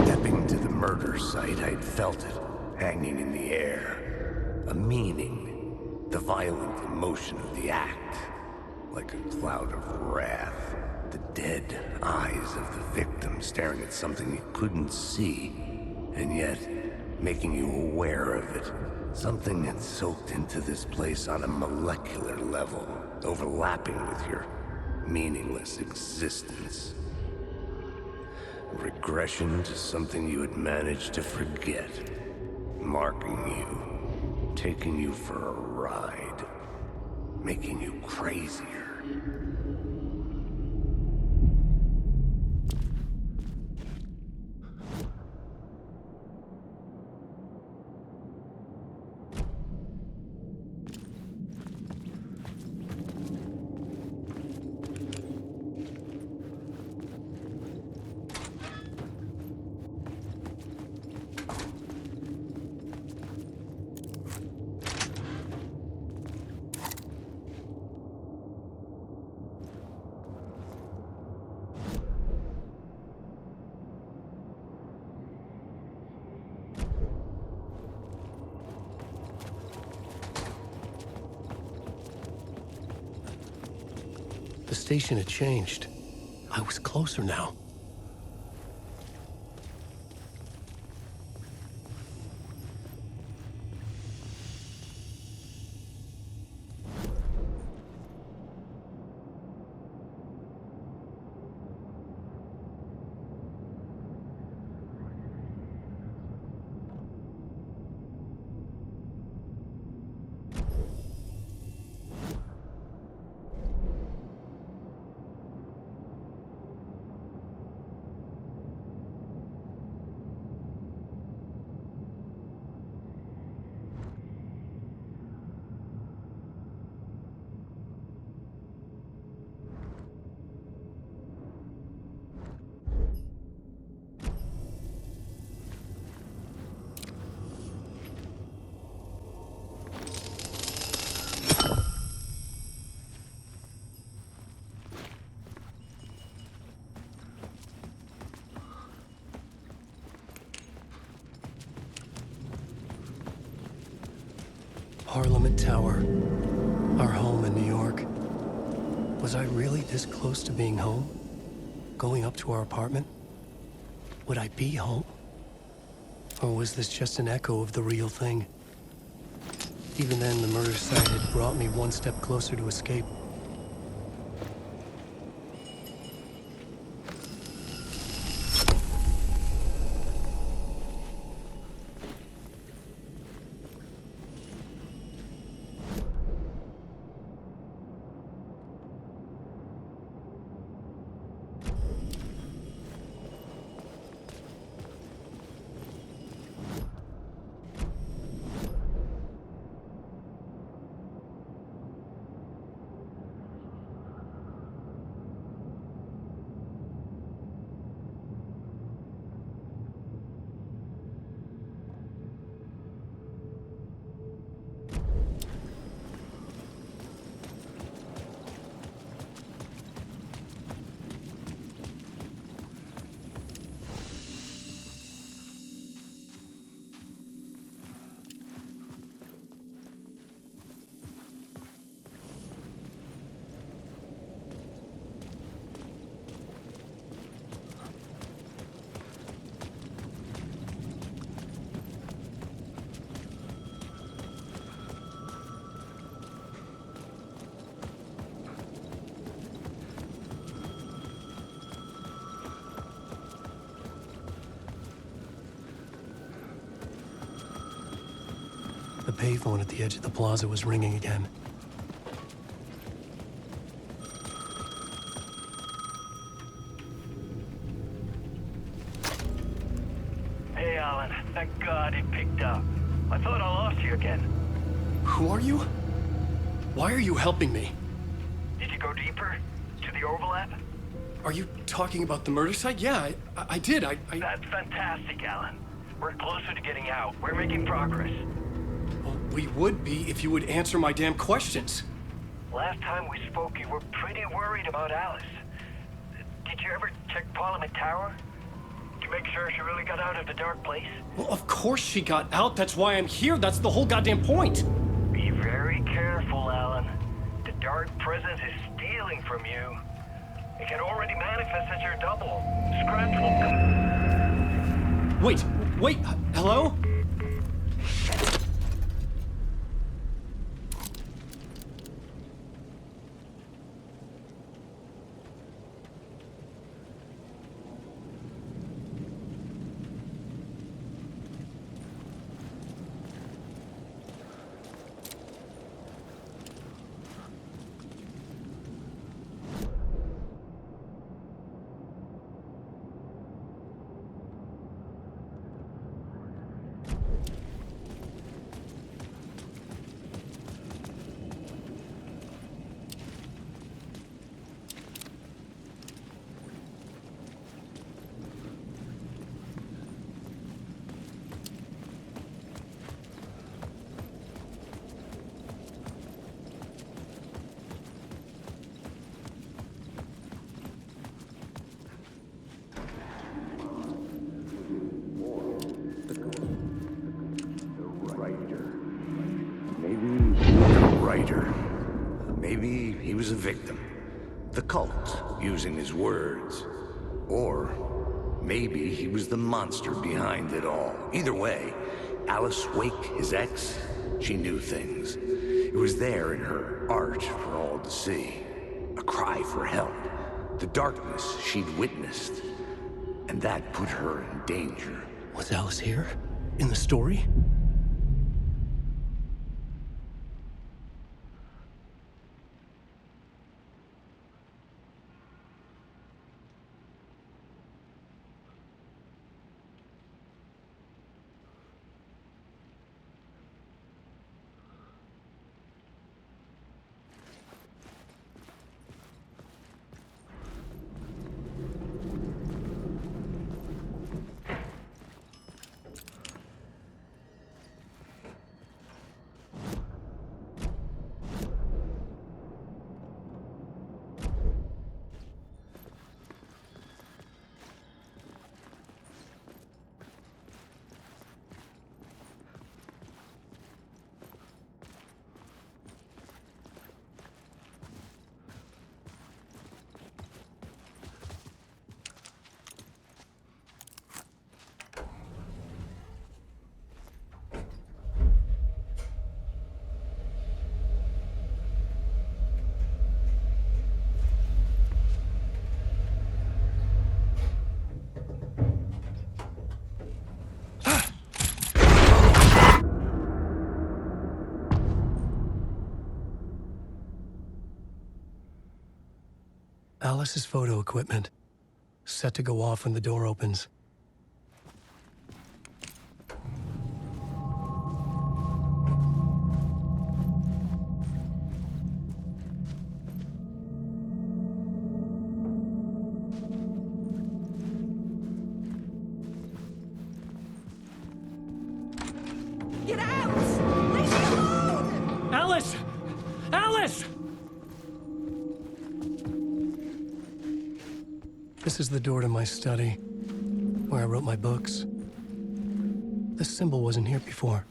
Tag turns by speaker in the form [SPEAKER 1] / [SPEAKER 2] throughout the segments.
[SPEAKER 1] Stepping to the murder site, I'd felt it, hanging in the air. A meaning, the violent emotion of the act. Like a cloud of wrath, the dead eyes of the victim staring at something you couldn't see, and yet making you aware of it. Something that soaked into this place on a molecular level, overlapping with your meaningless existence. Regression to something you had managed to forget. Marking you. Taking you for a ride. Making you crazier.
[SPEAKER 2] The station had changed. I was closer now. Parliament Tower, our home in New York. Was I really this close to being home? Going up to our apartment? Would I be home? Or was this just an echo of the real thing? Even then, the murder site had brought me one step closer to escape. payphone at the edge of the plaza was ringing again.
[SPEAKER 3] Hey, Alan. Thank God it picked up. I thought I lost you again.
[SPEAKER 2] Who are you? Why are you helping me?
[SPEAKER 3] Did you go deeper? To the overlap?
[SPEAKER 2] Are you talking about the murder site? Yeah, I did.
[SPEAKER 3] That's fantastic, Alan. We're closer to getting out. We're making progress.
[SPEAKER 2] Well, we would be if you would answer my damn questions.
[SPEAKER 3] Last time we spoke, you were pretty worried about Alice. Did you ever check Parliament Tower? To make sure she really got out of the dark place?
[SPEAKER 2] Well, of course she got out. That's why I'm here. That's the whole goddamn point.
[SPEAKER 3] Be very careful, Alan. The dark presence is stealing from you. It can already manifest as your double. Scratch will come.
[SPEAKER 2] Wait, hello?
[SPEAKER 1] Maybe he was a victim. The cult, using his words. Or maybe he was the monster behind it all. Either way, Alice Wake, his ex, she knew things. It was there in her art for all to see. A cry for help. The darkness she'd witnessed. And that put her in danger.
[SPEAKER 2] Was Alice here? In the story? Alice's photo equipment. Set to go off when the door opens.
[SPEAKER 4] Get out! Leave me alone!
[SPEAKER 2] Alice! Alice! This is the door to my study, where I wrote my books. This symbol wasn't here before.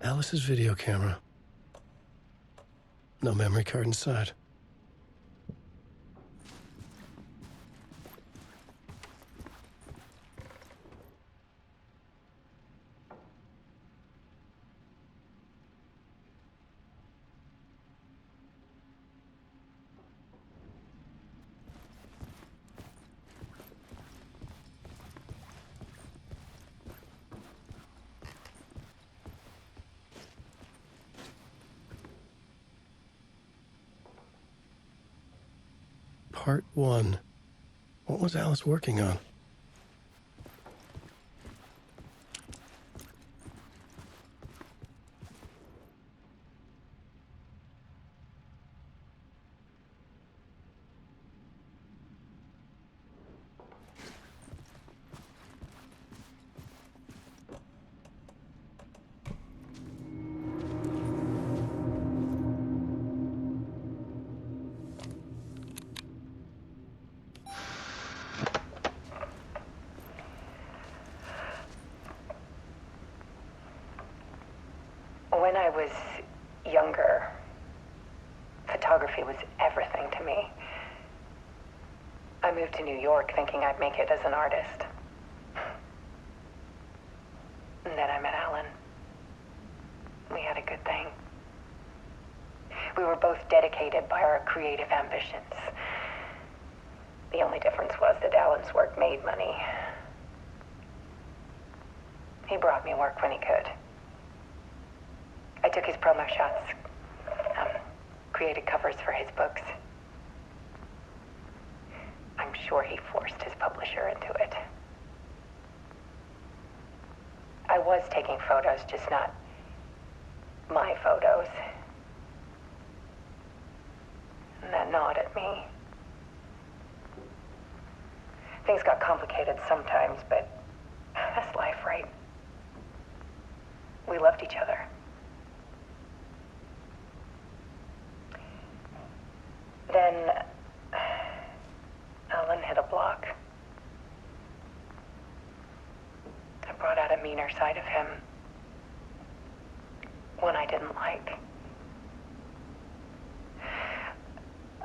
[SPEAKER 2] Alice's video camera. No memory card inside. Part 1. What was Alice working on?
[SPEAKER 5] When I was younger, photography was everything to me. I moved to New York thinking I'd make it as an artist. And then I met Alan. We had a good thing. We were both dedicated by our creative ambitions. The only difference was that Alan's work made money. He brought me work when he could. I took his promo shots, created covers for his books. I'm sure he forced his publisher into it. I was taking photos, just not my photos. And that gnawed at me. Things got complicated sometimes, but that's life, right? We loved each other. Then Alan hit a block. I brought out a meaner side of him. One I didn't like.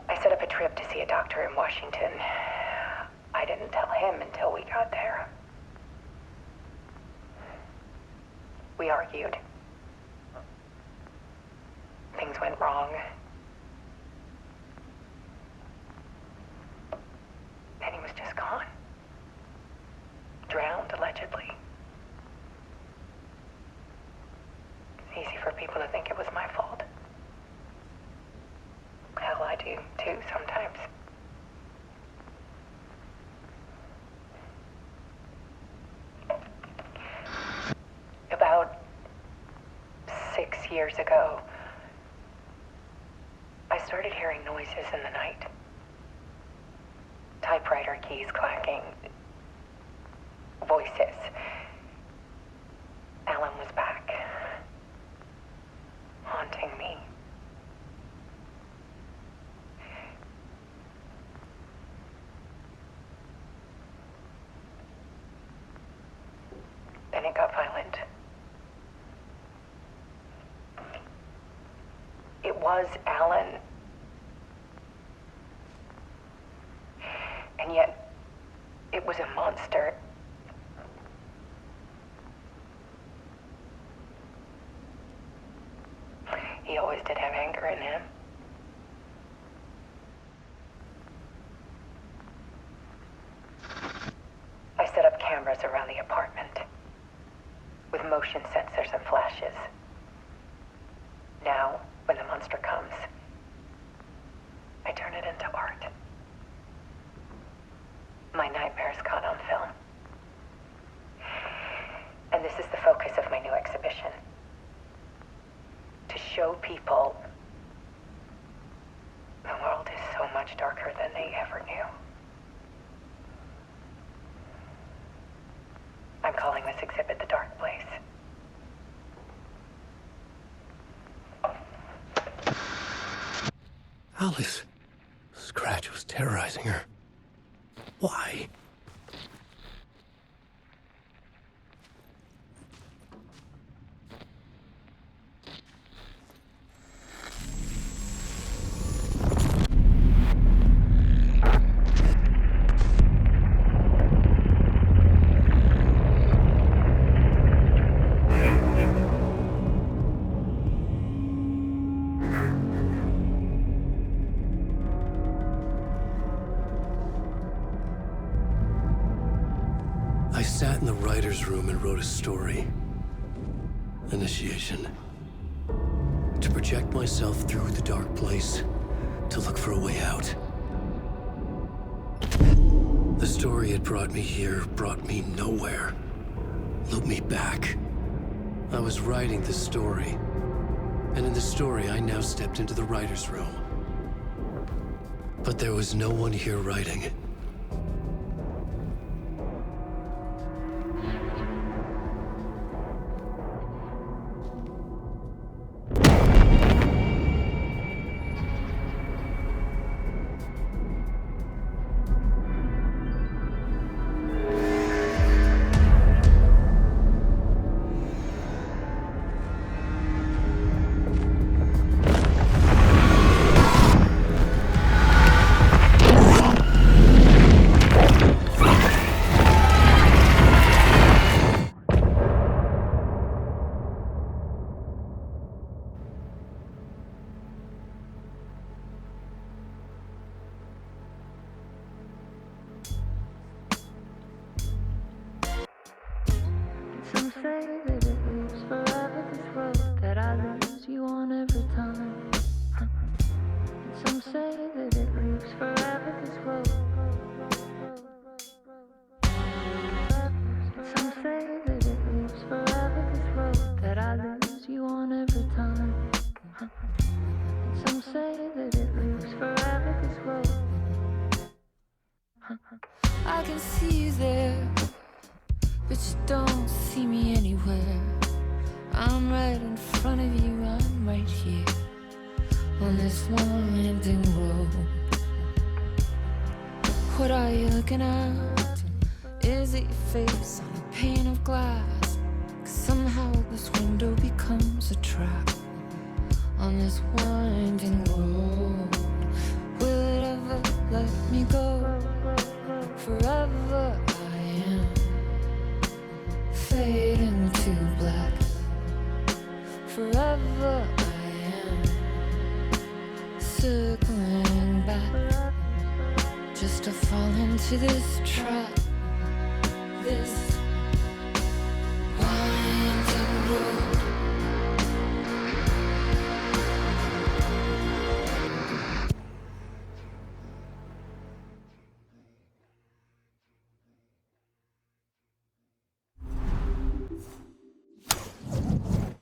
[SPEAKER 5] I set up a trip to see a doctor in Washington. I didn't tell him until we got there. We argued. Things went wrong. Then he was just gone. Drowned, allegedly. It's easy for people to think it was my fault. Hell, I do too sometimes. About 6 years ago, I started hearing noises in the night. Typewriter keys clacking. Voices. Alan was back. Haunting me. Then it got violent. It was Alan. And yet, it was a monster. He always did have anger in him. I set up cameras around the apartment with motion sensors and flashes. Now, when the monster comes, I turn it into art. My nightmares caught on film. And this is the focus of my new exhibition. To show people the world is so much darker than they ever knew. I'm calling this exhibit The Dark Place.
[SPEAKER 2] Alice. Scratch was terrorizing her. Why? I sat in the writer's room and wrote a story. Initiation. To project myself through the dark place, to look for a way out. The story had brought me here, brought me nowhere. Look me back. I was writing the story. And in the story, I now stepped into the writer's room. But there was no one here writing it.
[SPEAKER 6] Some say that it lives forever, this road that I lose you on every time. Some say that it lives forever, this road. Some say that it lives forever, this road that I lose you on every time. Some say that it lives forever, this road. I can see you there, but you don't see me anywhere. I'm right in front of you, I'm right here on this winding road. What are you looking at? Is it your face on a pane of glass? 'Cause somehow this window becomes a trap on this winding road. Will it ever let me go? Forever I am fading to black. Forever I am circling back, just to fall into this trap. This